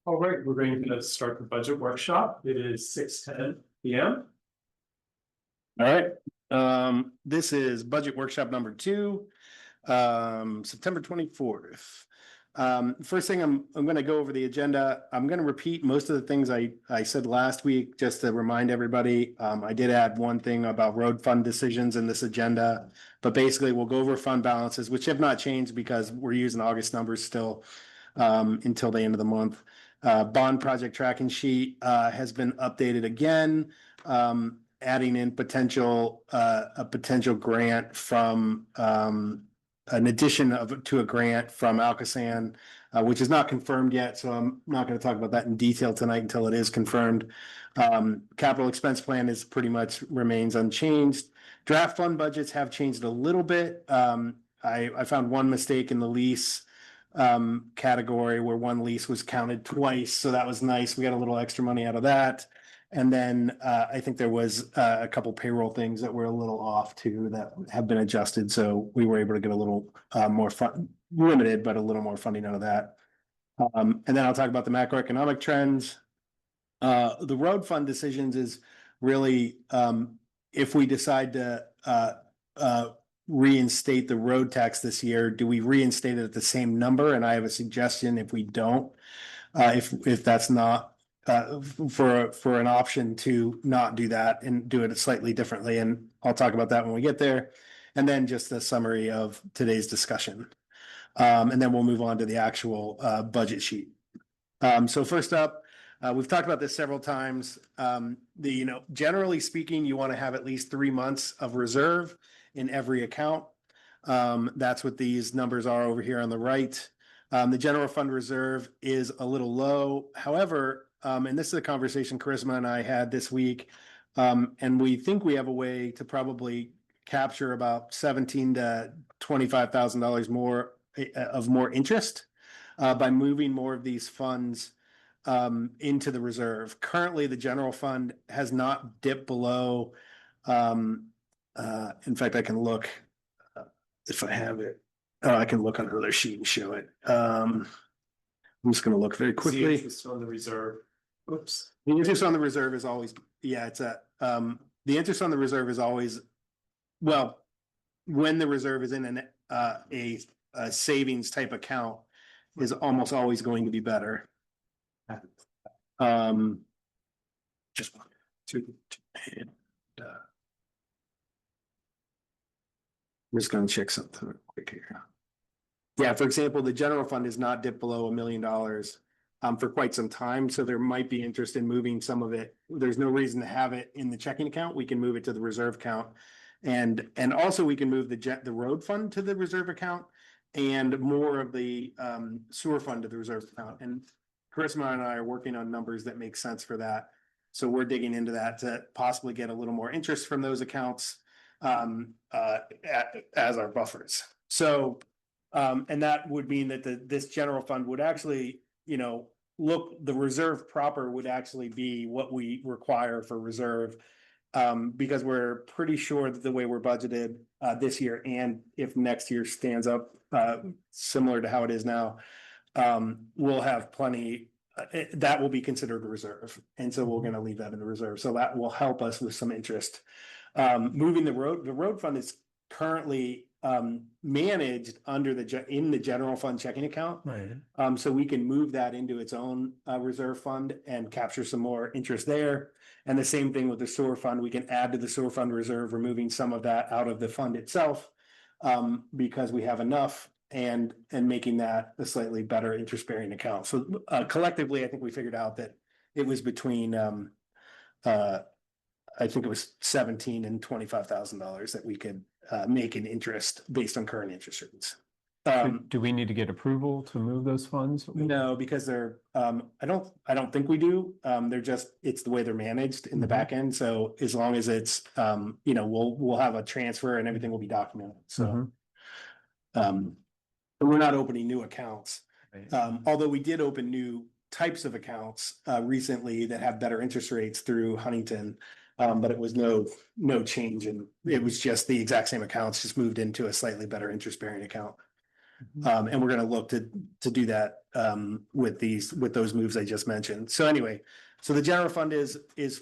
All right, we're going to start the budget workshop. It is 6:10 p.m. All right, this is budget workshop number 2, September 24th. First thing I'm going to go over the agenda. I'm going to repeat most of the things I said last week, just to remind everybody. I did add one thing about road fund decisions in this agenda, but basically we'll go over fund balances, which have not changed because we're using August numbers still, until the end of the month. Bond project tracking sheet, has been updated again. Adding in a potential grant from, an addition to a grant from Alcosan, which is not confirmed yet, so I'm not going to talk about that in detail tonight until it is confirmed. Capital expense plan is pretty much remains unchanged. Draft fund budgets have changed a little bit. I found one mistake in the lease category where one lease was counted twice, so that was nice. We got a little extra money out of that. And then I think there was a couple payroll things that were a little off too that have been adjusted, so we were able to get a little more limited, but a little more funding out of that. And then I'll talk about the macroeconomic trends. The road fund decisions is really, if we decide to reinstate the road tax this year, do we reinstate it at the same number? And I have a suggestion if we don't, if that's not for an option to not do that and do it slightly differently. And I'll talk about that when we get there. And then just a summary of today's discussion. And then we'll move on to the actual budget sheet. So first up, we've talked about this several times. Generally speaking, you want to have at least 3 months of reserve in every account. That's what these numbers are over here on the right. The general fund reserve is a little low. However, and this is a conversation Charisma and I had this week, and we think we have a way to probably capture about $17,000 to $25,000 more interest by moving more of these funds into the reserve. Currently, the general fund has not dipped below. In fact, I can look if I have it. I can look on another sheet and show it. I'm just going to look very quickly. The interest on the reserve. Oops. The interest on the reserve is always, it's the interest on the reserve is always, well, when the reserve is in a savings type account, is almost always going to be better. Just one, two, and, I'm just going to check something real quick here. Yeah, for example, the general fund has not dipped below $1 million for quite some time, so there might be interest in moving some of it. There's no reason to have it in the checking account. We can move it to the reserve account, and also we can move the road fund to the reserve account and more of the sewer fund to the reserve account. And Charisma and I are working on numbers that make sense for that, so we're digging into that to possibly get a little more interest from those accounts as our buffers. So, and that would mean that this general fund would actually, the reserve proper would actually be what we require for reserve, because we're pretty sure that the way we're budgeted this year, and if next year stands up similar to how it is now, we'll have plenty. That will be considered a reserve, and so we're going to leave that in the reserve. So that will help us with some interest. Moving the road fund is currently managed under in the general fund checking account. Right. So we can move that into its own reserve fund and capture some more interest there. And the same thing with the sewer fund. We can add to the sewer fund reserve, removing some of that out of the fund itself, because we have enough, and making that a slightly better interest bearing account. So collectively, I think we figured out that it was between I think it was $17,000 and $25,000 that we could make in interest based on current interest rates. Do we need to get approval to move those funds? No, because they're I don't think we do. They're just, it's the way they're managed in the back end. So as long as it's we'll have a transfer and everything will be documented. So we're not opening new accounts. Right. Although we did open new types of accounts recently that have better interest rates through Huntington. But it was no change, and it was just the exact same accounts, just moved into a slightly better interest bearing account. And we're gonna look to do that with those moves I just mentioned. So anyway, so the general fund is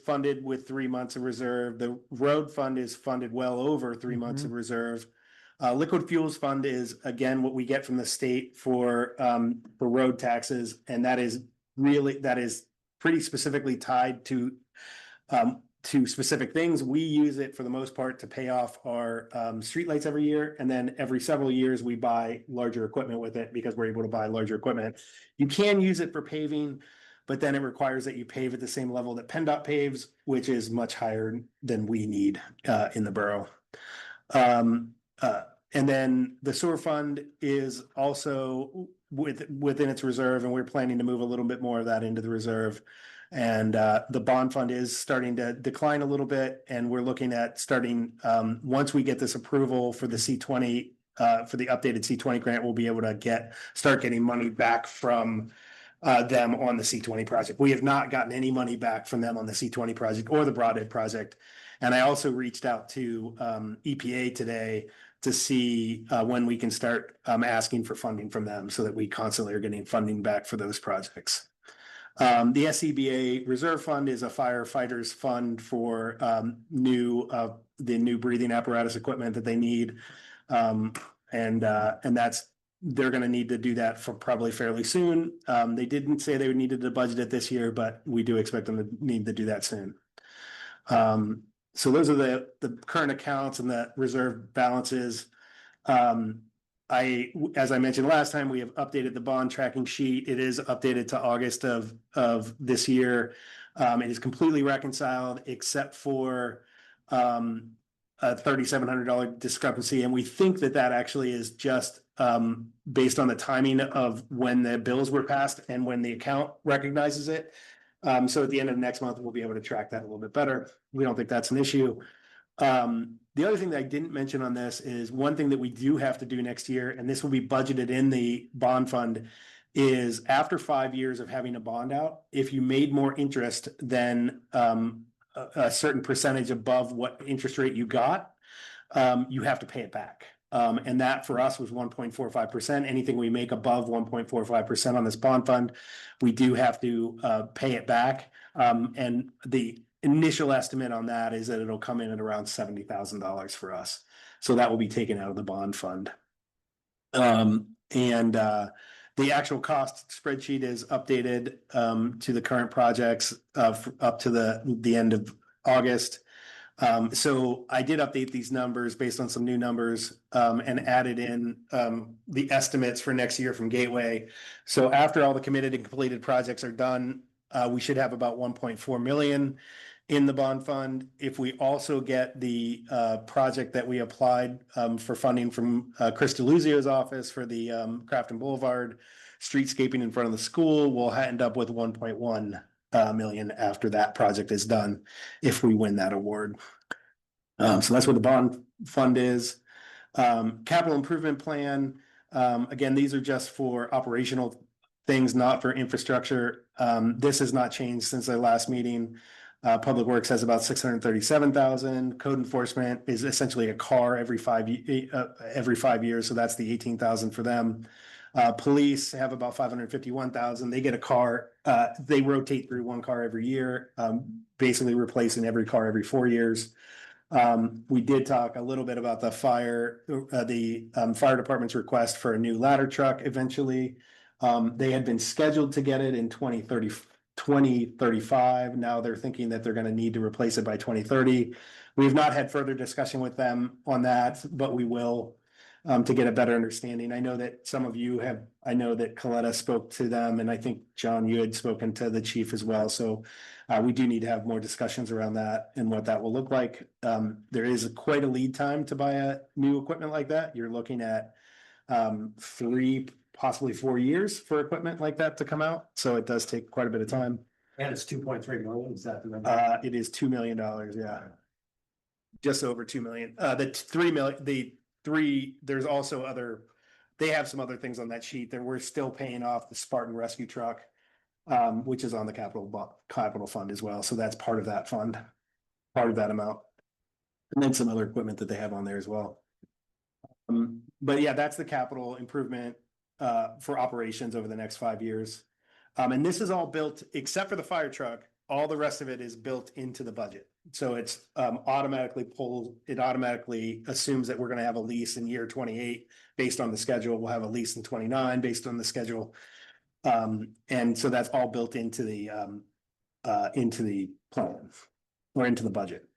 funded with 3 months of reserve. The road fund is funded well over 3 months of reserve. Liquid fuels fund is again what we get from the state for road taxes, and that is pretty specifically tied to specific things. We use it for the most part to pay off our streetlights every year, and then every several years we buy larger equipment with it because we're able to buy larger equipment. You can use it for paving, but then it requires that you pave at the same level that PennDOT paves, which is much higher than we need in the borough. And then the sewer fund is also within its reserve, and we're planning to move a little bit more of that into the reserve. And the bond fund is starting to decline a little bit, and we're looking at starting, once we get this approval for the C20, for the updated C20 grant, we'll be able to start getting money back from them on the C20 project. We have not gotten any money back from them on the C20 project or the Broadhead project. And I also reached out to EPA today to see when we can start asking for funding from them so that we constantly are getting funding back for those projects. The SCBA Reserve Fund is a firefighters fund for the new breathing apparatus equipment that they need. And they're going to need to do that for probably fairly soon. They didn't say they would need to budget it this year, but we do expect them to need to do that soon. So those are the current accounts and the reserve balances. As I mentioned last time, we have updated the bond tracking sheet. It is updated to August of this year. It is completely reconciled except for a $3,700 discrepancy. And we think that actually is just based on the timing of when the bills were passed and when the account recognizes it. So at the end of next month, we'll be able to track that a little bit better. We don't think that's an issue. The other thing that I didn't mention on this is one thing that we do have to do next year, and this will be budgeted in the bond fund, is after 5 years of having a bond out, if you made more interest than a certain percentage above what interest rate you got, you have to pay it back. And that for us was 1.45%. Anything we make above 1.45% on this bond fund, we do have to pay it back. And the initial estimate on that is that it'll come in at around $70,000 for us. So that will be taken out of the bond fund. The actual cost spreadsheet is updated to the current projects up to the end of August. So I did update these numbers based on some new numbers and added in the estimates for next year from Gateway. So after all the committed and completed projects are done, we should have about 1.4 million in the bond fund. If we also get the project that we applied for funding from Chris DeLuzio's office for the Crafton Boulevard streetscaping in front of the school, we'll end up with 1.1 million after that project is done, if we win that award. So that's what the bond fund is. Capital improvement plan. Again, these are just for operational things, not for infrastructure. This has not changed since our last meeting. Public Works has about 637,000. Code enforcement is essentially a car every 5 years, so that's the 18,000 for them. Police have about 551,000. They get a car. They rotate through one car every year, basically replacing every car every 4 years. We did talk a little bit about the fire department's request for a new ladder truck eventually. They had been scheduled to get it in 2035. Now they're thinking that they're going to need to replace it by 2030. We have not had further discussion with them on that, but we will to get a better understanding. I know that some of you have, I know that Coletta spoke to them, and I think John, you had spoken to the chief as well. So we do need to have more discussions around that and what that will look like. There is quite a lead time to buy a new equipment like that. You're looking at 3, possibly 4 years for equipment like that to come out. So it does take quite a bit of time. And it's 2.3 million, is that the number? It is $2 million, yeah. Just over 2 million. The 3 million, there's also they have some other things on that sheet that we're still paying off the Spartan rescue truck, which is on the capital fund as well. So that's part of that fund, part of that amount. And then some other equipment that they have on there as well. But yeah, that's the capital improvement for operations over the next 5 years. And this is all built, except for the fire truck, all the rest of it is built into the budget. So it's automatically pulled, it automatically assumes that we're gonna have a lease in year 28 based on the schedule. We'll have a lease in 29 based on the schedule. And so that's all built into the plan or into the budget.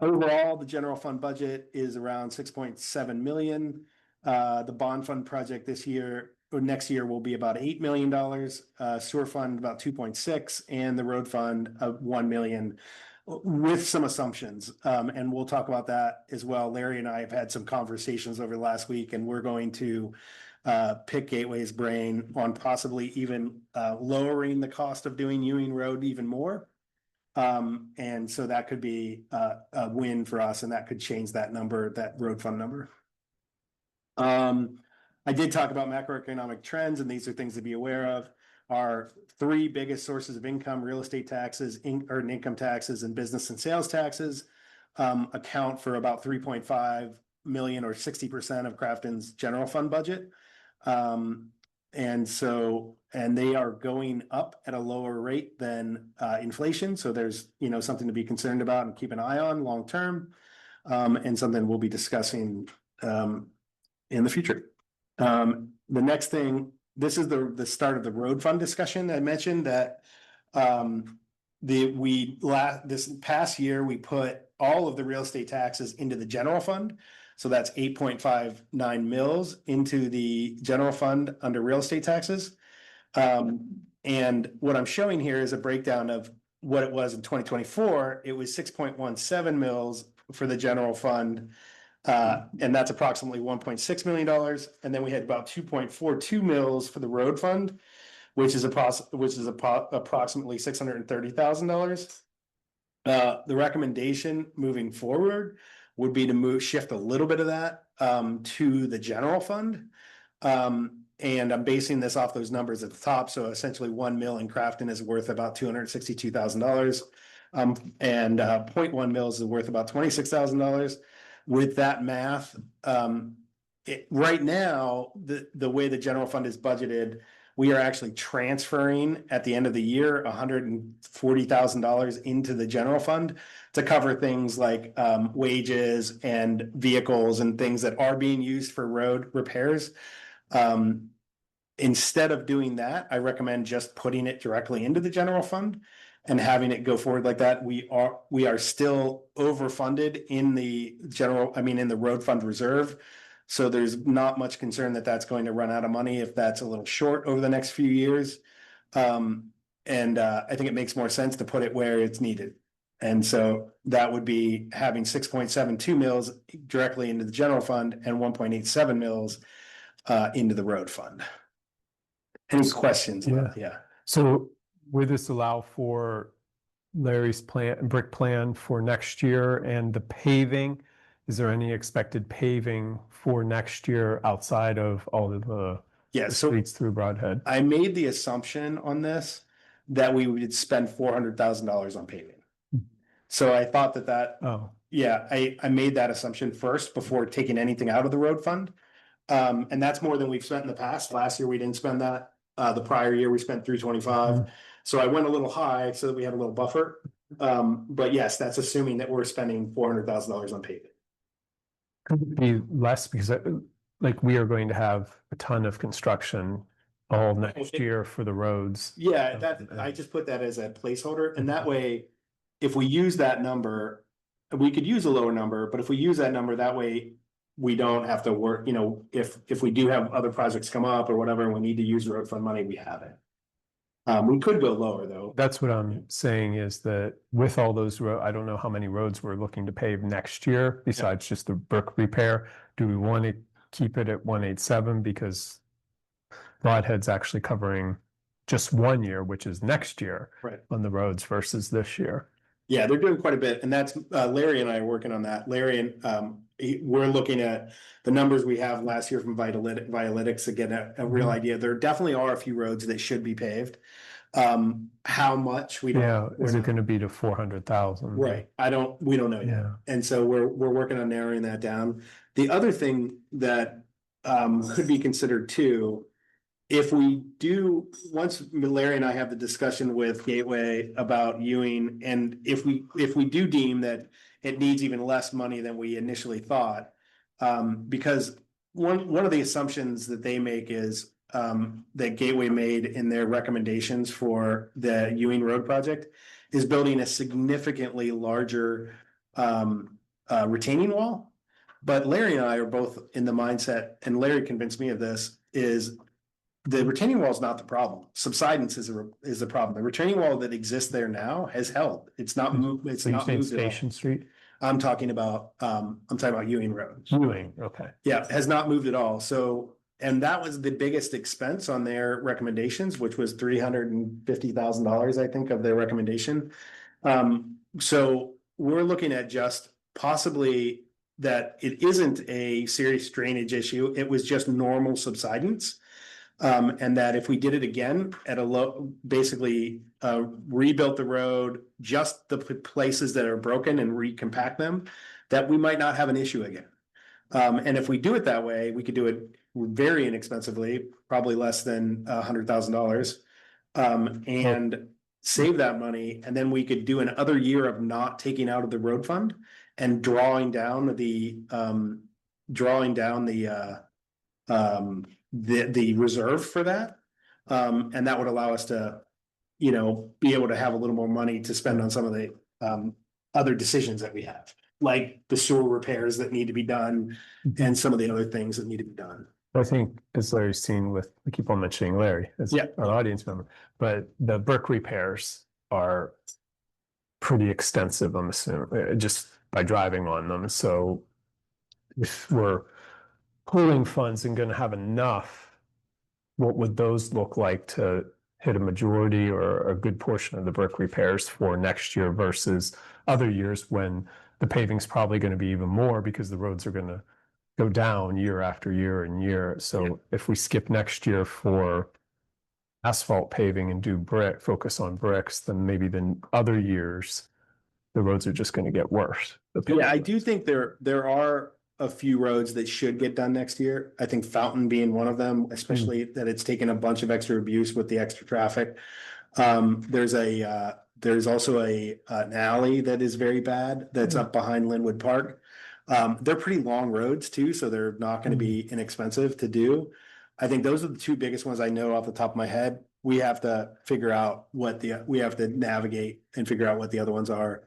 Overall, the general fund budget is around 6.7 million. The bond fund project this year or next year will be about $8 million. Sewer fund about 2.6, and the road fund of 1 million, with some assumptions. And we'll talk about that as well. Larry and I have had some conversations over the last week, and we're going to pick Gateway's brain on possibly even lowering the cost of doing Ewing Road even more. And so that could be a win for us, and that could change that number, that road fund number. I did talk about macroeconomic trends, and these are things to be aware of. Our three biggest sources of income: real estate taxes, earned income taxes, and business and sales taxes, account for about 3.5 million or 60% of Crafton's general fund budget. And they are going up at a lower rate than inflation. So there's, something to be concerned about and keep an eye on long term, and something we'll be discussing in the future. The next thing, this is the start of the road fund discussion. I mentioned that this past year we put all of the real estate taxes into the general fund. So that's 8.59 mils into the general fund under real estate taxes. And what I'm showing here is a breakdown of what it was in 2024. It was 6.17 mils for the general fund. And that's approximately $1.6 million. And then we had about 2.42 mils for the road fund, which is approximately $630,000. The recommendation moving forward would be to shift a little bit of that to the general fund. And I'm basing this off those numbers at the top. So essentially 1 mil in Crafton is worth about $262,000. And 0.1 mils is worth about $26,000. With that math, right now, the way the general fund is budgeted, we are actually transferring at the end of the year $140,000 into the general fund to cover things like wages and vehicles and things that are being used for road repairs. Instead of doing that, I recommend just putting it directly into the general fund and having it go forward like that. We are still overfunded in the in the road fund reserve. So there's not much concern that that's going to run out of money if that's a little short over the next few years. I think it makes more sense to put it where it's needed. And so that would be having 6.72 mils directly into the general fund and 1.87 mils into the road fund. Any questions? Yeah. So would this allow for Larry's brick plan for next year and the paving? Is there any expected paving for next year outside of all of the streets through Broadhead? I made the assumption on this that we would spend $400,000 on paving. So I thought I made that assumption first before taking anything out of the road fund. And that's more than we've spent in the past. Last year, we didn't spend that. The prior year, we spent $325,000. So I went a little high so that we have a little buffer. But yes, that's assuming that we're spending $400,000 on paving. Could it be less because we are going to have a ton of construction all next year for the roads? Yeah, I just put that as a placeholder, and that way, if we use that number, we could use a lower number, but if we use that number, that way we don't have to work, if we do have other projects come up or whatever, and we need to use road fund money, we have it. We could go lower though. That's what I'm saying is that with all those I don't know how many roads we're looking to pave next year besides just the brick repair. Do we want to keep it at 187 because Broadhead's actually covering just 1 year, which is next year on the roads versus this year? Yeah, they're doing quite a bit, and that's Larry and I are working on that. Larry and we're looking at the numbers we have last year from Vitalytics to get a real idea. There definitely are a few roads that should be paved. How much we don't. Yeah, is it going to be to 400,000? Right. We don't know yet. Yeah. And so we're working on narrowing that down. The other thing that could be considered too, if we do, once Larry and I have the discussion with Gateway about Ewing, and if we do deem that it needs even less money than we initially thought, because one of the assumptions that they make is that Gateway made in their recommendations for the Ewing Road project is building a significantly larger retaining wall. But Larry and I are both in the mindset, and Larry convinced me of this, is the retaining wall is not the problem. Subsidence is the problem. The retaining wall that exists there now has held. It's not moved. It's So you're not saying moved at all. Station Street? I'm talking about Ewing Road. Ewing, okay. Yeah, has not moved at all. So, and that was the biggest expense on their recommendations, which was $350,000, I think, of their recommendation. So we're looking at just possibly that it isn't a serious drainage issue. It was just normal subsidence. And that if we did it again at a low, basically rebuilt the road, just the places that are broken and recompact them, that we might not have an issue again. And if we do it that way, we could do it very inexpensively, probably less than $100,000, and save that money. And then we could do another year of not taking out of the road fund and drawing down the reserve for that. And that would allow us to, be able to have a little more money to spend on some of the other decisions that we have, like the sewer repairs that need to be done and some of the other things that need to be done. I think as Larry's seen with, we keep on mentioning Larry as Yeah. our audience member, but the brick repairs are pretty extensive, I'm assuming, just by driving on them. So if we're pooling funds and going to have enough, what would those look like to hit a majority or a good portion of the brick repairs for next year versus other years when the paving's probably going to be even more because the roads are going to go down year after year and year. So if we skip next year for asphalt paving and do brick, focus on bricks, then maybe the other years, the roads are just going to get worse. Yeah, I do think there are a few roads that should get done next year. I think Fountain being one of them, especially that it's taken a bunch of extra abuse with the extra traffic. There's also an alley that is very bad that's up behind Linwood Park. They're pretty long roads too, so they're not going to be inexpensive to do. I think those are the two biggest ones I know off the top of my head. We have to figure out we have to navigate and figure out what the other ones are,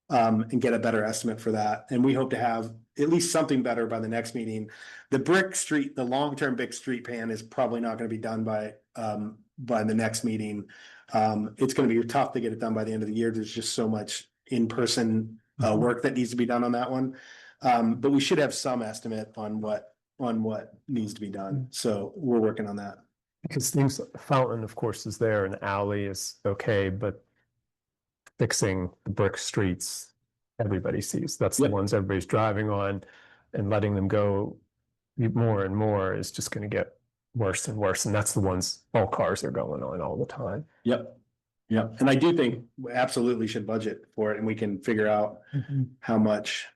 and get a better estimate for that. And we hope to have at least something better by the next meeting. The long-term brick street pan is probably not going to be done by the next meeting. It's going to be tough to get it done by the end of the year. There's just so much in-person work that needs to be done on that one. But we should have some estimate on what needs to be done. So we're working on that. Because things, Fountain, of course, is there, and alley is okay, but fixing the brick streets, everybody sees. That's the ones everybody's driving on, and letting them go more and more is just going to get worse and worse. And that's the ones all cars are going on all the time. Yep. And I do think we absolutely should budget for it, and we can figure out how much,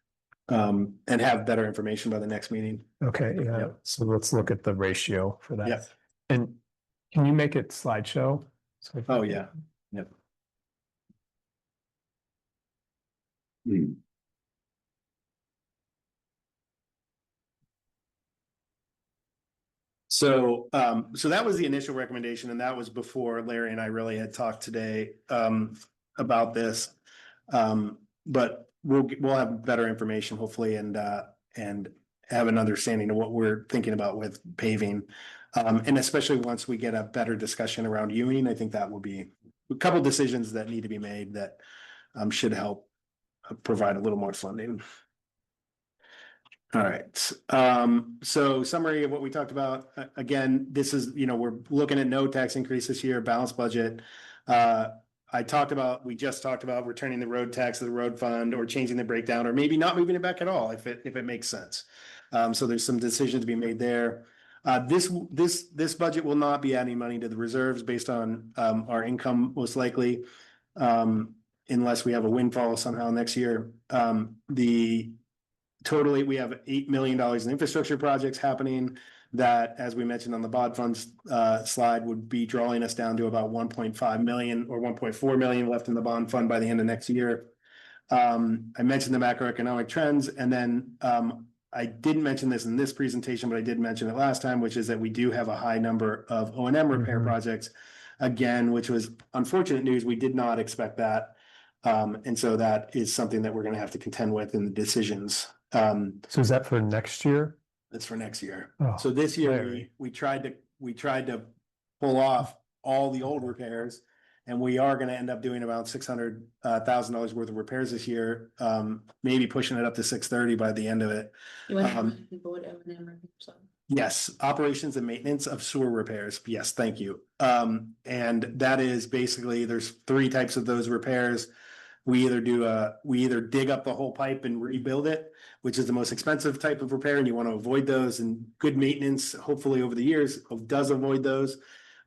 and have better information by the next meeting. Okay, yeah. Yep. So let's look at the ratio for that. Yep. And can you make it slideshow? So Oh, yeah. Yep. So that was the initial recommendation, and that was before Larry and I really had talked today about this. But we'll have better information hopefully, and have an understanding of what we're thinking about with paving. And especially once we get a better discussion around Ewing, I think that will be a couple decisions that need to be made that should help provide a little more funding. All right, so summary of what we talked about. Again, this is, we're looking at no tax increase this year, balanced budget. We just talked about returning the road tax to the road fund, or changing the breakdown, or maybe not moving it back at all if it makes sense. So there's some decisions to be made there. This budget will not be adding money to the reserves based on our income, most likely, unless we have a windfall somehow next year. totally, we have $8 million in infrastructure projects happening that, as we mentioned on the bond funds slide, would be drawing us down to about 1.5 million or 1.4 million left in the bond fund by the end of next year. I mentioned the macroeconomic trends, and then I didn't mention this in this presentation, but I did mention it last time, which is that we do have a high number of O&M repair projects. Again, which was unfortunate news. We did not expect that. And so that is something that we're gonna have to contend with in the decisions. So is that for next year? That's for next year. Oh, So this year, very. we tried to pull off all the old repairs. And we are gonna end up doing about $600,000 worth of repairs this year, maybe pushing it up to 630 by the end of it. You want to remind people what O&M are, so. Yes, operations and maintenance of sewer repairs. Yes, thank you. And that is basically, there's three types of those repairs. We either dig up the whole pipe and rebuild it, which is the most expensive type of repair, and you want to avoid those, and good maintenance, hopefully over the years, does avoid those.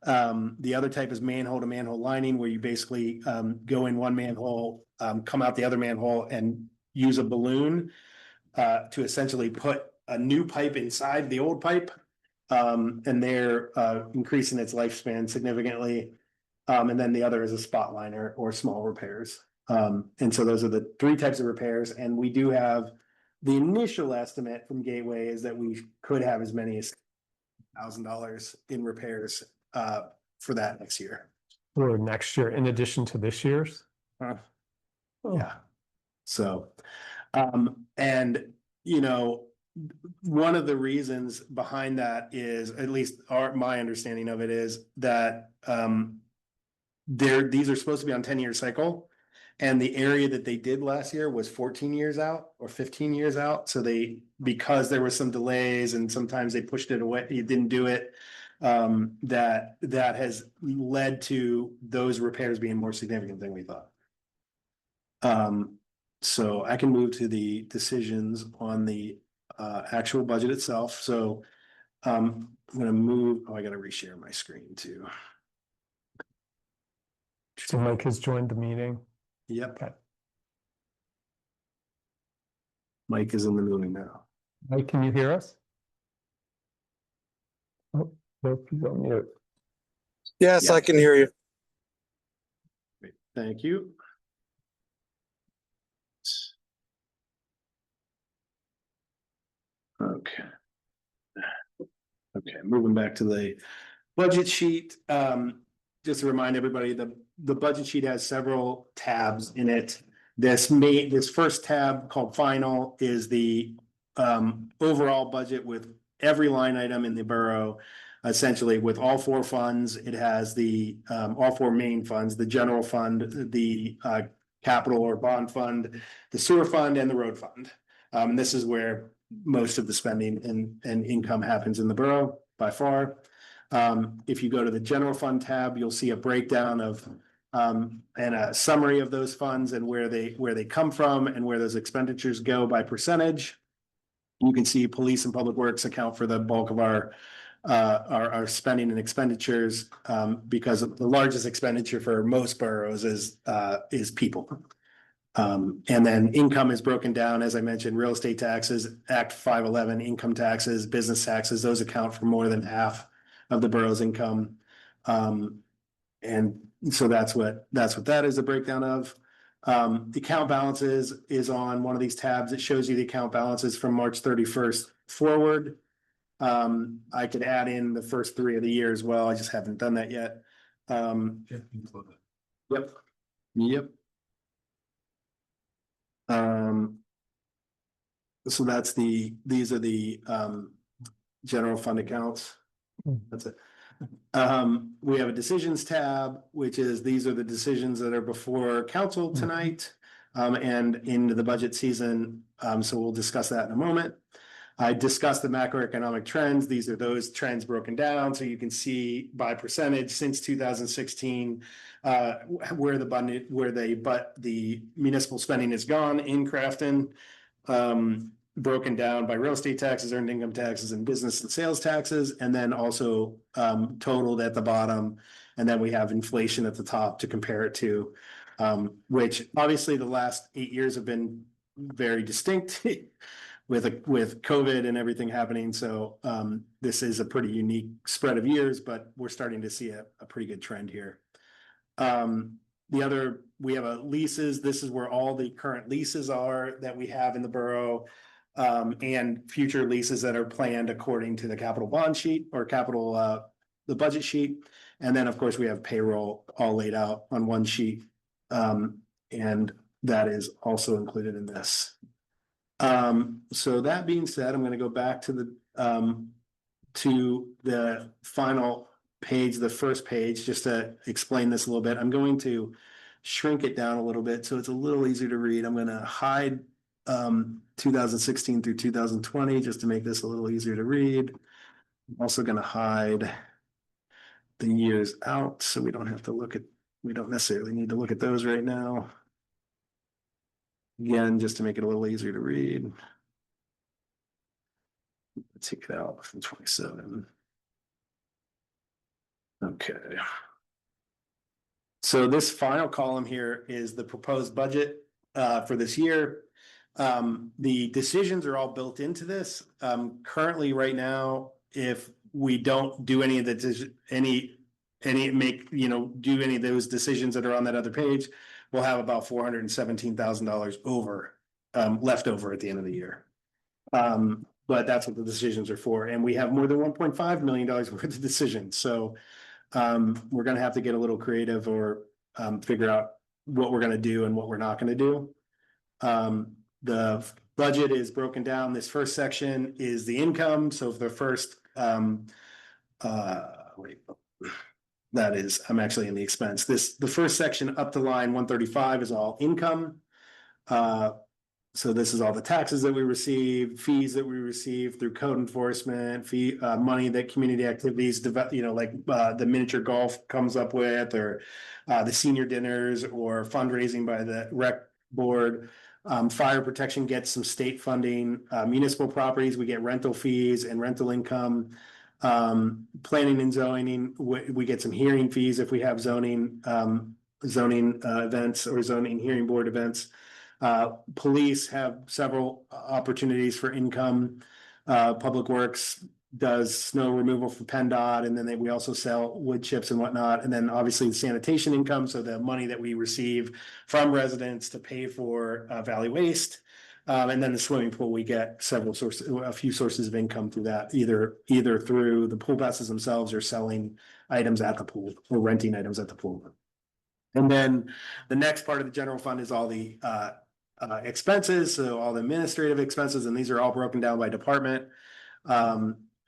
The other type is manhole to manhole lining, where you basically go in one manhole, come out the other manhole, and use a balloon to essentially put a new pipe inside the old pipe. And they're increasing its lifespan significantly. And then the other is a spot liner or small repairs. And so those are the three types of repairs. And we do have the initial estimate from Gateway is that we could have as many as $1,000 in repairs for that next year. Or next year, in addition to this year's? Oh. Oh. Yeah. So, and you know, one of the reasons behind that is, at least my understanding of it is that these are supposed to be on 10-year cycle. And the area that they did last year was 14 years out or 15 years out. So because there were some delays and sometimes they pushed it away, you didn't do it. That has led to those repairs being more significant than we thought. So I can move to the decisions on the actual budget itself. So I'm gonna move, I gotta reshare my screen too. So Mike has joined the meeting. Yep. Okay. Mike is in the meeting now. Mike, can you hear us? Oh, nope, he's on mute. Yes, Yeah. I can hear you. Great, thank you. Okay. Okay, moving back to the budget sheet. Just to remind everybody, the budget sheet has several tabs in it. This first tab called final is the overall budget with every line item in the borough. Essentially with all four funds, it has the all four main funds, the general fund, the capital or bond fund, the sewer fund, and the road fund. And this is where most of the spending and income happens in the borough by far. If you go to the general fund tab, you'll see a breakdown of and a summary of those funds and where they come from and where those expenditures go by percentage. You can see police and public works account for the bulk of our spending and expenditures, because the largest expenditure for most boroughs is people. And then income is broken down, as I mentioned, real estate taxes, Act 511, income taxes, business taxes, those account for more than half of the borough's income. And so that's what that is a breakdown of. The account balances is on one of these tabs. It shows you the account balances from March 31st forward. I could add in the first 3 of the year as well. I just haven't done that yet. Yep. So these are the general fund accounts. That's it. We have a decisions tab, which is these are the decisions that are before council tonight and into the budget season. So we'll discuss that in a moment. I discussed the macroeconomic trends. These are those trends broken down. So you can see by percentage since 2016, where the municipal spending is gone in Crafton, broken down by real estate taxes, earned income taxes, and business and sales taxes, and then also totaled at the bottom. And then we have inflation at the top to compare it to, which obviously the last 8 years have been very distinct. with COVID and everything happening. So this is a pretty unique spread of years, but we're starting to see a pretty good trend here. The other, we have a leases. This is where all the current leases are that we have in the borough. And future leases that are planned according to the capital bond sheet or the budget sheet. And then, of course, we have payroll all laid out on one sheet. And that is also included in this. So that being said, I'm gonna go back to the final page, the first page, just to explain this a little bit. I'm going to shrink it down a little bit so it's a little easier to read. I'm gonna hide 2016 through 2020 just to make this a little easier to read. I'm also gonna hide the years out so we don't necessarily need to look at those right now. Again, just to make it a little easier to read. Take it out from 27. Okay. So this final column here is the proposed budget for this year. The decisions are all built into this. Currently, right now, if we don't do any of the do any of those decisions that are on that other page, we'll have about $417,000 over left over at the end of the year. But that's what the decisions are for, and we have more than $1.5 million worth of decisions. So we're going to have to get a little creative or figure out what we're going to do and what we're not going to do. The budget is broken down. This first section is the income. So for the first, that is, I'm actually in the expense. The first section up to line 135 is all income. So this is all the taxes that we receive, fees that we receive through code enforcement, money that community activities, like the miniature golf comes up with, or the senior dinners, or fundraising by the rec board. Fire protection gets some state funding. Municipal properties, we get rental fees and rental income. Planning and zoning, we get some hearing fees if we have zoning events or zoning hearing board events. Police have several opportunities for income. Public Works does snow removal for PennDOT, and then we also sell wood chips and whatnot. And then obviously the sanitation income, so the money that we receive from residents to pay for Valley Waste. And then the swimming pool, we get a few sources of income through that, either through the pool passes themselves or selling items at the pool or renting items at the pool. And then the next part of the general fund is all the expenses, so all the administrative expenses, and these are all broken down by department.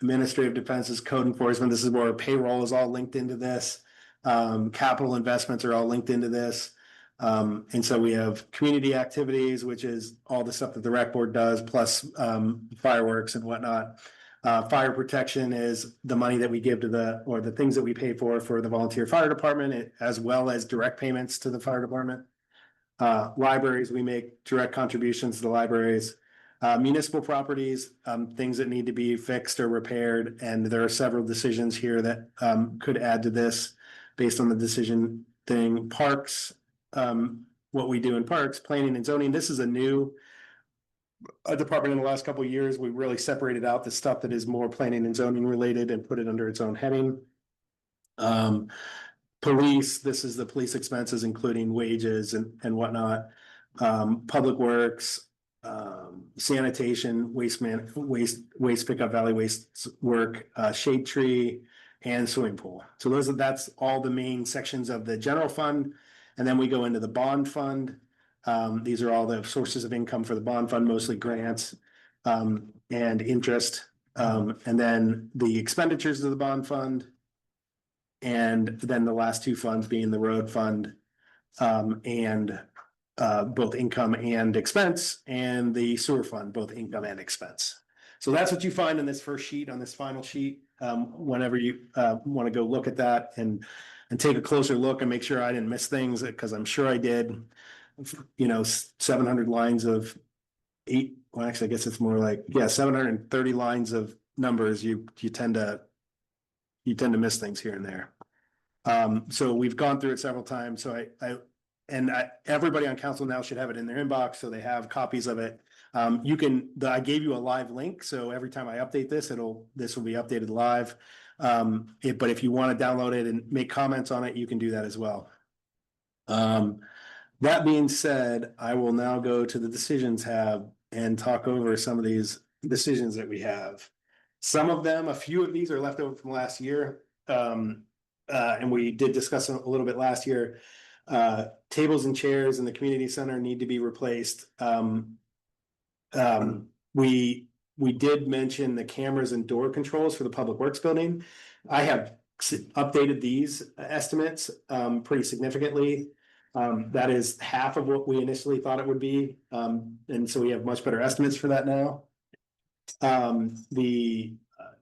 Administrative defenses, code enforcement, this is where payroll is all linked into this. Capital investments are all linked into this. And so we have community activities, which is all the stuff that the rec board does, plus fireworks and whatnot. Fire protection is the money that we give to the things that we pay for the volunteer fire department, as well as direct payments to the fire department. Libraries, we make direct contributions to the libraries. Municipal properties, things that need to be fixed or repaired, and there are several decisions here that could add to this based on the decision thing. Parks, what we do in parks, planning and zoning. This is a new department in the last couple of years. We really separated out the stuff that is more planning and zoning related and put it under its own heading. Police, this is the police expenses, including wages and whatnot. Public Works, sanitation, waste pickup, Valley Waste work, shade tree, and swimming pool. So that's all the main sections of the general fund. And then we go into the bond fund. These are all the sources of income for the bond fund, mostly grants and interest. And then the expenditures of the bond fund. And then the last two funds being the road fund and both income and expense, and the sewer fund, both income and expense. So that's what you find in this first sheet, on this final sheet. Whenever you want to go look at that and take a closer look and make sure I didn't miss things, because I'm sure I did. 700 lines of well, actually, I guess it's more like, 730 lines of numbers. You tend to miss things here and there. So we've gone through it several times. So and everybody on council now should have it in their inbox, so they have copies of it. I gave you a live link, so every time I update this, this will be updated live. But if you want to download it and make comments on it, you can do that as well. That being said, I will now go to the decisions tab and talk over some of these decisions that we have. Some of them, a few of these are left over from last year. And we did discuss a little bit last year. Tables and chairs in the community center need to be replaced. We did mention the cameras and door controls for the public works building. I have updated these estimates pretty significantly. That is half of what we initially thought it would be. And so we have much better estimates for that now.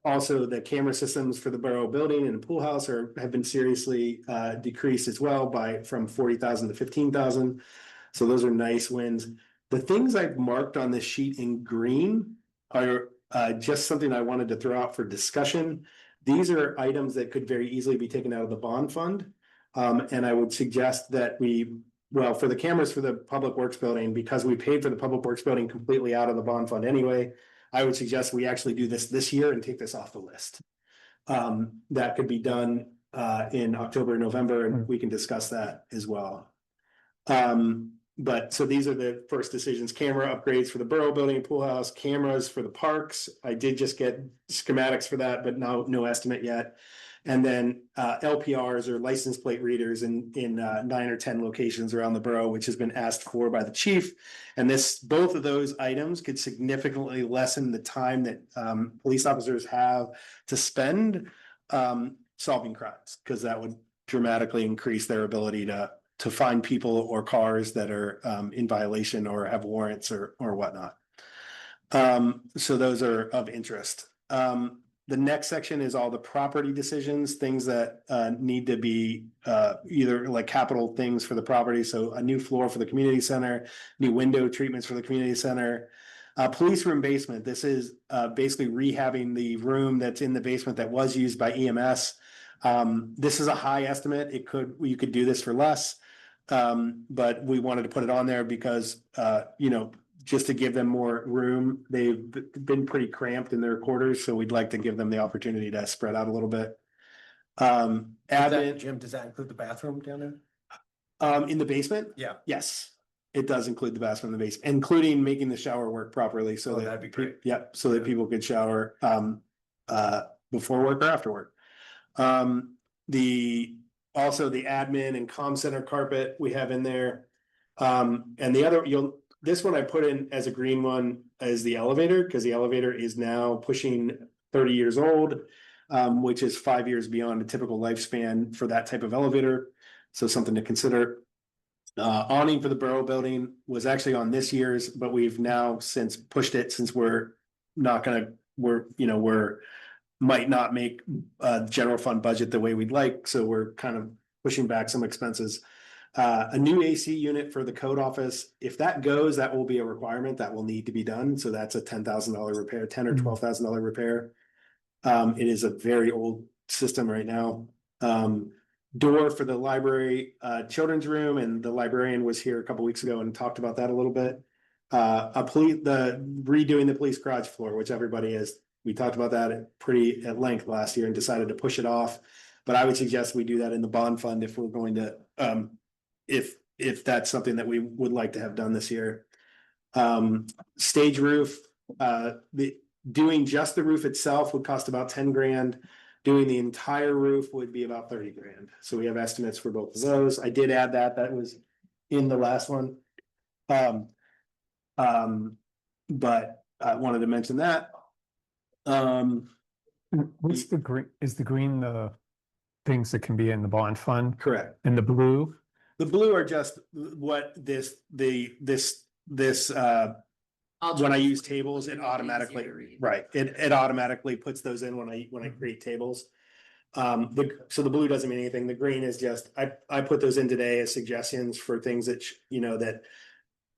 Also the camera systems for the Borough building and the pool house have been seriously decreased as well from 40,000 to 15,000. So those are nice wins. The things I've marked on this sheet in green are just something I wanted to throw out for discussion. These are items that could very easily be taken out of the bond fund. And I would suggest that for the cameras for the public works building, because we paid for the public works building completely out of the bond fund anyway, I would suggest we actually do this year and take this off the list. That could be done in October, November, and we can discuss that as well. But so these are the first decisions: camera upgrades for the Borough building and pool house, cameras for the parks. I did just get schematics for that, but no estimate yet. And then LPRs or license plate readers in 9 or 10 locations around the borough, which has been asked for by the chief. And both of those items could significantly lessen the time that police officers have to spend solving crimes, because that would dramatically increase their ability to find people or cars that are in violation or have warrants or whatnot. So those are of interest. The next section is all the property decisions, things that need to be either like capital things for the property. So a new floor for the community center, new window treatments for the community center. Police room basement. This is basically rehabbing the room that's in the basement that was used by EMS. This is a high estimate. You could do this for less, but we wanted to put it on there because just to give them more room. They've been pretty cramped in their quarters, so we'd like to give them the opportunity to spread out a little bit. Jim, does that include the bathroom down there? In the basement? Yeah. Yes, it does include the bathroom in the basement, including making the shower work properly, so that'd be great. Yep, so that people could shower before work or after work. Also the admin and comm center carpet we have in there. And the other, this one I put in as a green one as the elevator, because the elevator is now pushing 30 years old, which is 5 years beyond a typical lifespan for that type of elevator. So something to consider. Awning for the Borough building was actually on this year's, but we've now since pushed it, since we're might not make general fund budget the way we'd like. So we're kind of pushing back some expenses. A new AC unit for the code office. If that goes, that will be a requirement that will need to be done. So that's a $10,000 repair, $10,000 or $12,000 repair. It is a very old system right now. Door for the library, children's room, and the librarian was here a couple weeks ago and talked about that a little bit. Redoing the police garage floor, which we talked about that at length last year and decided to push it off. But I would suggest we do that in the bond fund if we're going to, if that's something that we would like to have done this year. Stage roof, doing just the roof itself would cost about 10 grand. Doing the entire roof would be about 30 grand. So we have estimates for both of those. I did add that was in the last one. But I wanted to mention that. What's the green? Is the green the things that can be in the bond fund? Correct. And the blue? The blue are just what this when I use tables, it automatically, right, it automatically puts those in when I create tables. So the blue doesn't mean anything. The green is just, I put those in today as suggestions for things that, that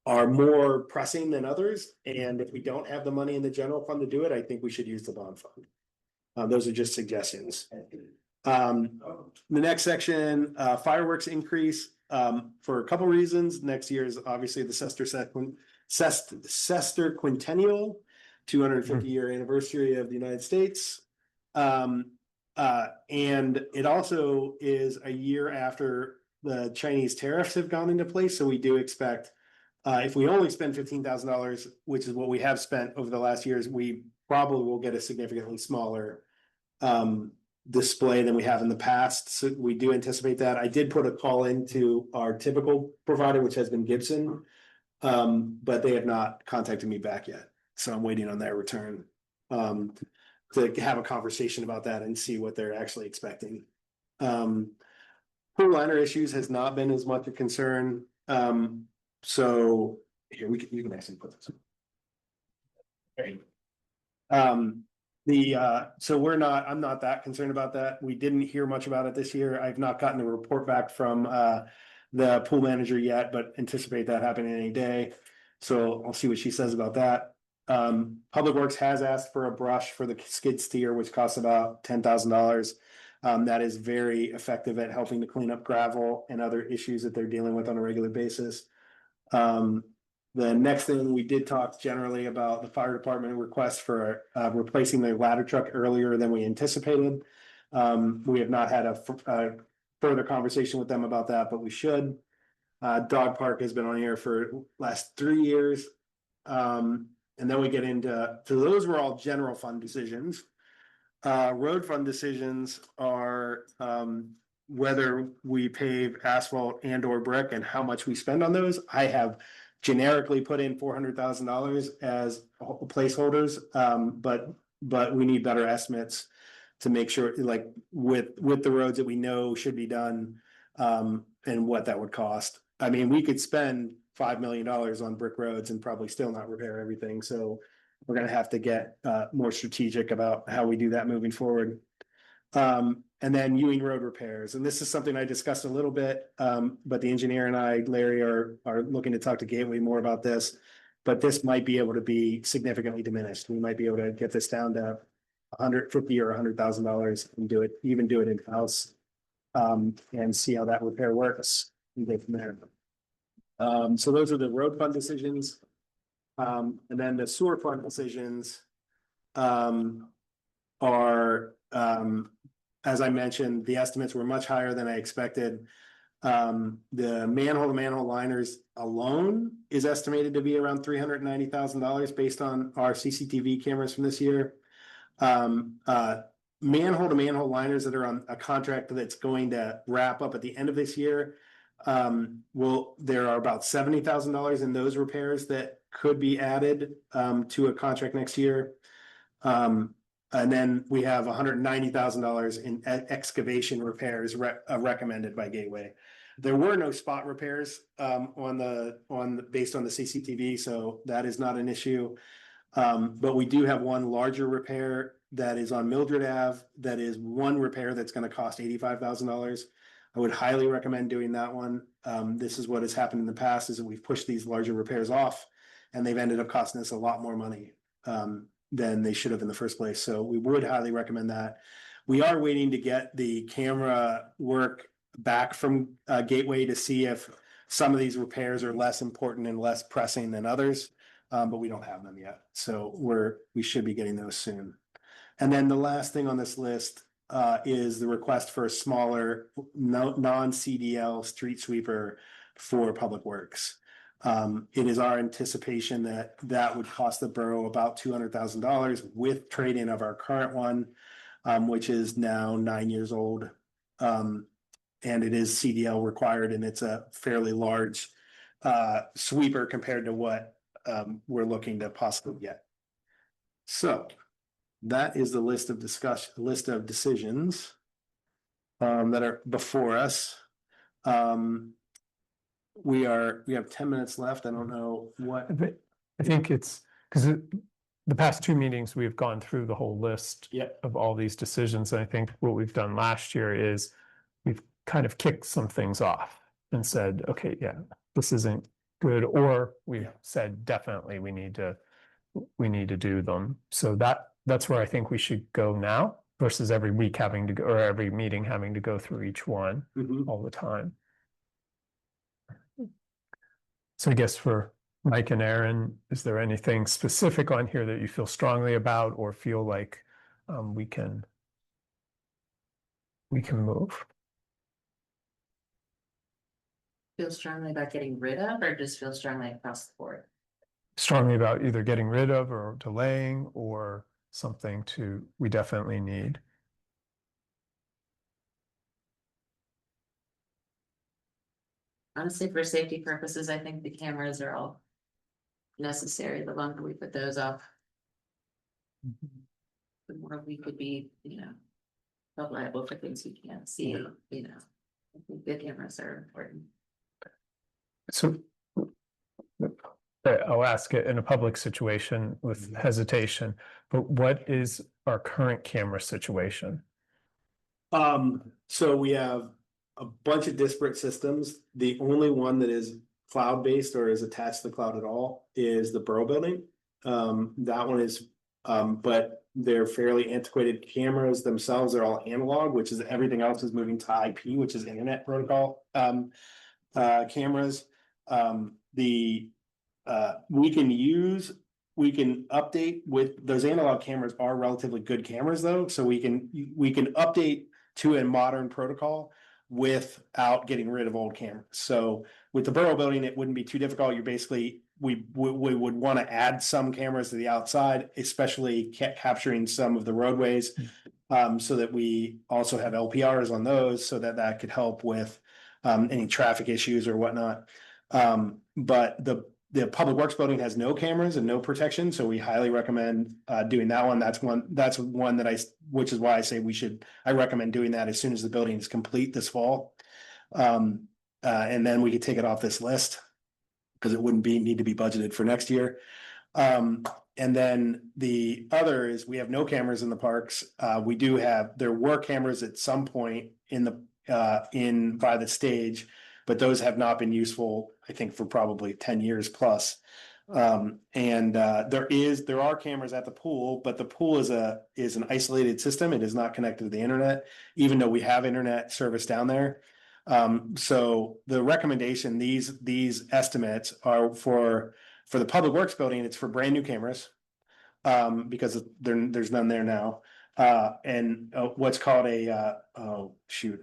are more pressing than others. And if we don't have the money in the general fund to do it, I think we should use the bond fund. Those are just suggestions. The next section, fireworks increase. for a couple reasons. Next year is obviously the sesquicentennial, 250-year anniversary of the United States. And it also is a year after the Chinese tariffs have gone into place, so we do expect, if we only spend $15,000, which is what we have spent over the last years, we probably will get a significantly smaller display than we have in the past. So we do anticipate that. I did put a call into our typical provider, which has been Gibson, but they have not contacted me back yet. So I'm waiting on their return to have a conversation about that and see what they're actually expecting. Pool liner issues has not been as much a concern. So here you can actually put this. Right. So I'm not that concerned about that. We didn't hear much about it this year. I've not gotten a report back from the pool manager yet, but anticipate that happening any day. So I'll see what she says about that. Public Works has asked for a brush for the skid steer, which costs about $10,000. That is very effective at helping to clean up gravel and other issues that they're dealing with on a regular basis. The next thing, we did talk generally about the fire department request for replacing their ladder truck earlier than we anticipated. We have not had a further conversation with them about that, but we should. Dog park has been on here for last 3 years. And then we get into, so those were all general fund decisions. Road fund decisions are whether we pave asphalt and or brick and how much we spend on those. I have generically put in $400,000 as placeholders, but we need better estimates to make sure, like with the roads that we know should be done, and what that would cost. I mean, we could spend $5 million on brick roads and probably still not repair everything. So we're gonna have to get more strategic about how we do that moving forward. And then Ewing Road repairs, and this is something I discussed a little bit, but the engineer and I, Larry, are looking to talk to Gateway more about this. But this might be able to be significantly diminished. We might be able to get this down to $150,000 or $100,000 and do it in-house, and see how that repair works and go from there. So those are the road fund decisions. And then the sewer fund decisions are, as I mentioned, the estimates were much higher than I expected. The manhole-to-manhole liners alone is estimated to be around $390,000 based on our CCTV cameras from this year. Manhole-to-manhole liners that are on a contract that's going to wrap up at the end of this year. There are about $70,000 in those repairs that could be added to a contract next year. And then we have $190,000 in excavation repairs recommended by Gateway. There were no spot repairs based on the CCTV, so that is not an issue. But we do have one larger repair that is on Mildred Ave. That is one repair that's going to cost $85,000. I would highly recommend doing that one. This is what has happened in the past, is that we've pushed these larger repairs off and they've ended up costing us a lot more money than they should have in the first place. So we would highly recommend that. We are waiting to get the camera work back from Gateway to see if some of these repairs are less important and less pressing than others, but we don't have them yet. So we should be getting those soon. And then the last thing on this list is the request for a smaller non-CDL street sweeper for Public Works. It is our anticipation that would cost the borough about $200,000 with trade-in of our current one, which is now 9 years old. And it is CDL required, and it's a fairly large sweeper compared to what we're looking to possibly get. So that is the list of decisions that are before us. We have 10 minutes left. I don't know what. I think it's because the past two meetings, we've gone through the whole list of all these decisions. And I think what we've done last year is we've kind of kicked some things off and said, okay, yeah, this isn't good. Or we've said, definitely we need to do them. So that's where I think we should go now versus every week having to go, or every meeting having to go through each one all the time. So I guess for Mike and Aaron, is there anything specific on here that you feel strongly about or feel like we can move? Feel strongly about getting rid of, or just feel strongly across the board? Strongly about either getting rid of or delaying or something we definitely need. Honestly, for safety purposes, I think the cameras are all necessary. The longer we put those up, the more we could be, held liable for things we can't see, I think the cameras are important. So I'll ask it in a public situation with hesitation, but what is our current camera situation? So we have a bunch of disparate systems. The only one that is cloud-based or is attached to the cloud at all is the Borough building. That one is, but they're fairly antiquated cameras themselves. They're all analog, which is everything else is moving to IP, which is internet protocol, cameras. We can update with those analog cameras are relatively good cameras though, so we can update to a modern protocol without getting rid of old cameras. So with the Borough building, it wouldn't be too difficult. You're basically, we would want to add some cameras to the outside, especially capturing some of the roadways. So that we also have LPRs on those so that could help with any traffic issues or whatnot. But the Public Works building has no cameras and no protection, so we highly recommend doing that one. That's one that which is why I say I recommend doing that as soon as the building is complete this fall. And then we could take it off this list because it wouldn't need to be budgeted for next year. And then the other is we have no cameras in the parks. There were cameras at some point by the stage, but those have not been useful, I think, for probably 10 years plus. There are cameras at the pool, but the pool is an isolated system. It is not connected to the internet, even though we have internet service down there. So the recommendation, these estimates are for the Public Works building, it's for brand new cameras. Because there's none there now. And what's called I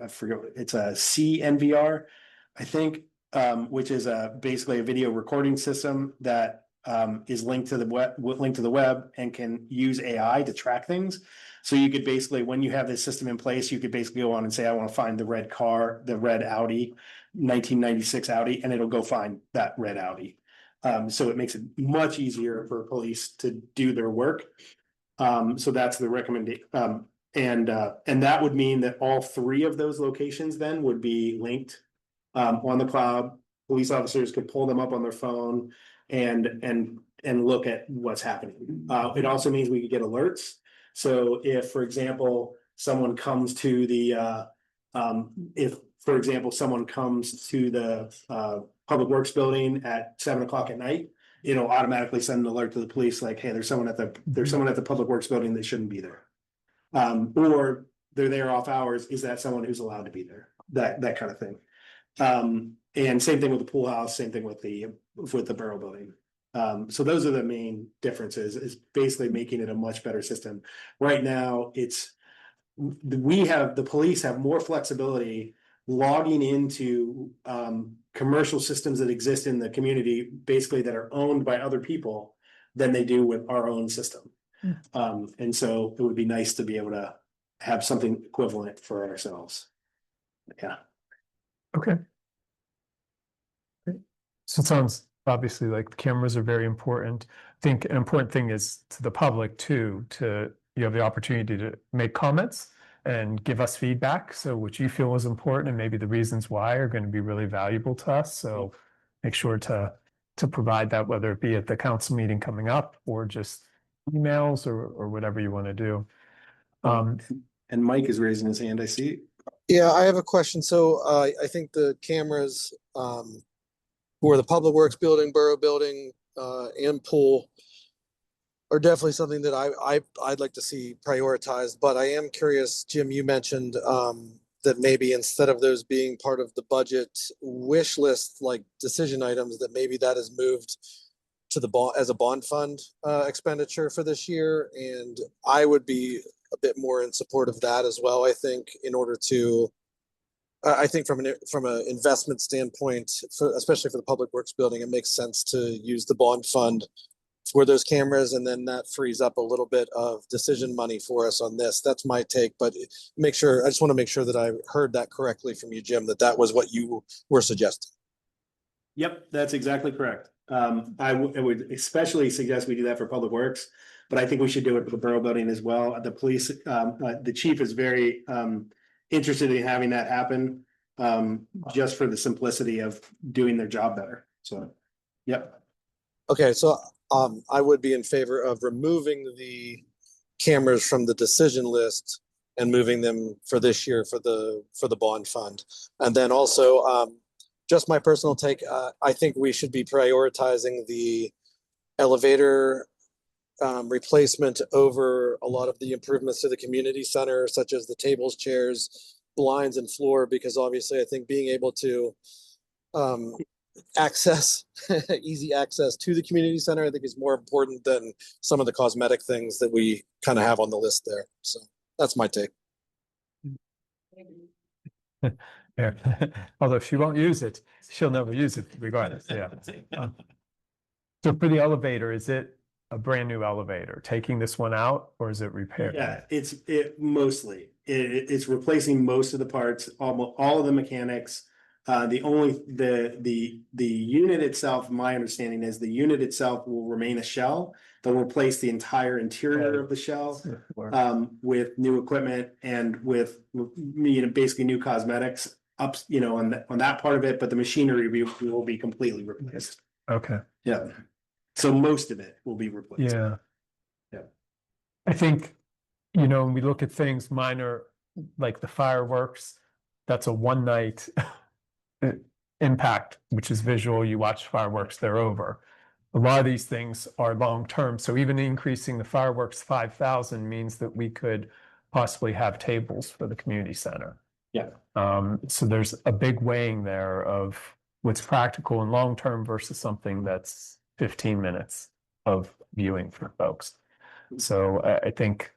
forget, it's a CNVR, I think, which is basically a video recording system that is linked to the web and can use AI to track things. So you could basically, when you have this system in place, you could basically go on and say, I want to find the red car, the red Audi, 1996 Audi, and it'll go find that red Audi. So it makes it much easier for police to do their work. So that's the recommendation. And that would mean that all three of those locations then would be linked on the cloud. Police officers could pull them up on their phone and look at what's happening. It also means we could get alerts. So if, for example, someone comes to the Public Works building at 7 o'clock at night, it'll automatically send an alert to the police like, hey, there's someone at the Public Works building that shouldn't be there. Or they're there off hours. Is that someone who's allowed to be there? That kind of thing. And same thing with the pool house, same thing with the Borough building. So those are the main differences, is basically making it a much better system. Right now, the police have more flexibility logging into commercial systems that exist in the community, basically that are owned by other people, than they do with our own system. And so it would be nice to be able to have something equivalent for ourselves. Yeah. Okay. Great. So it sounds obviously like the cameras are very important. I think an important thing is to the public too, you have the opportunity to make comments and give us feedback. So what you feel is important and maybe the reasons why are going to be really valuable to us. So make sure to provide that, whether it be at the council meeting coming up or just emails or whatever you want to do. And Mike is raising his hand, I see. Yeah, I have a question. So I think the cameras for the Public Works building, Borough building, and pool are definitely something that I'd like to see prioritized. But I am curious, Jim, you mentioned that maybe instead of those being part of the budget wish list, like decision items, that maybe that is moved to the bond as a bond fund expenditure for this year. And I would be a bit more in support of that as well. I think in order to, I think from an investment standpoint, especially for the public works building, it makes sense to use the bond fund for those cameras, and then that frees up a little bit of decision money for us on this. That's my take, but I just want to make sure that I heard that correctly from you, Jim, that was what you were suggesting. Yep, that's exactly correct. I would especially suggest we do that for Public Works, but I think we should do it for the Borough building as well. The police, the chief is very interested in having that happen, just for the simplicity of doing their job better. So, yep. Okay, so I would be in favor of removing the cameras from the decision list and moving them for this year for the bond fund. And then also, just my personal take, I think we should be prioritizing the elevator replacement over a lot of the improvements to the community center, such as the tables, chairs, blinds, and floor, because obviously I think being able to access easy access to the community center, I think, is more important than some of the cosmetic things that we kind of have on the list there. So that's my take. Yeah. Although she won't use it, she'll never use it regardless, yeah. So for the elevator, is it a brand new elevator, taking this one out, or is it repaired? Yeah, it's mostly replacing most of the parts, all of the mechanics. The unit itself, my understanding is the unit itself will remain a shell. They'll replace the entire interior of the shell with new equipment and with, basically new cosmetics up, on that part of it, but the machinery will be completely replaced. Okay. Yeah. So most of it will be replaced. Yeah. Yeah. I think, when we look at things minor, like the fireworks, that's a one night impact, which is visual. You watch fireworks, they're over. A lot of these things are long term. So even increasing the fireworks 5,000 means that we could possibly have tables for the community center. Yeah. So there's a big weighing there of what's practical and long term versus something that's 15 minutes of viewing for folks. So I think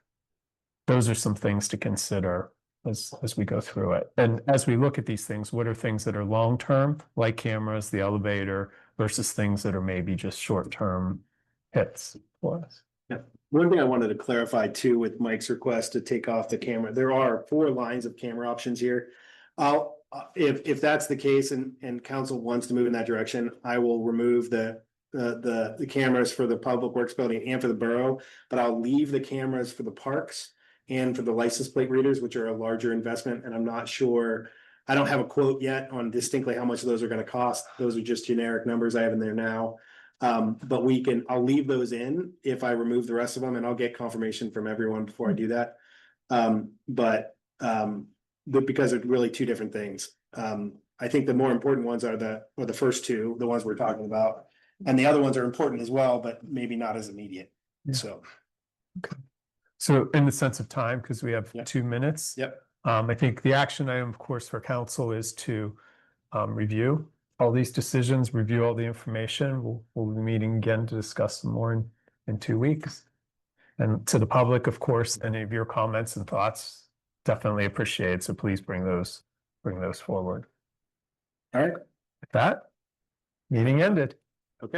those are some things to consider as we go through it. And as we look at these things, what are things that are long term, like cameras, the elevator, versus things that are maybe just short term hits for us? Yeah. One thing I wanted to clarify too with Mike's request to take off the camera, there are 4 lines of camera options here. If that's the case and council wants to move in that direction, I will remove the cameras for the Public Works building and for the borough, but I'll leave the cameras for the parks and for the license plate readers, which are a larger investment. And I'm not sure, I don't have a quote yet on distinctly how much those are going to cost. Those are just generic numbers I have in there now. But I'll leave those in if I remove the rest of them, and I'll get confirmation from everyone before I do that. Because they're really 2 different things. I think the more important ones are the first 2, the ones we're talking about. And the other ones are important as well, but maybe not as immediate. Yeah. So. Okay. So in the sense of time, because we have 2 minutes. Yep. I think the action item, of course, for council is to review all these decisions, review all the information. We'll be meeting again to discuss some more in 2 weeks. And to the public, of course, any of your comments and thoughts, definitely appreciated. So please bring those forward. All right. With that, meeting ended.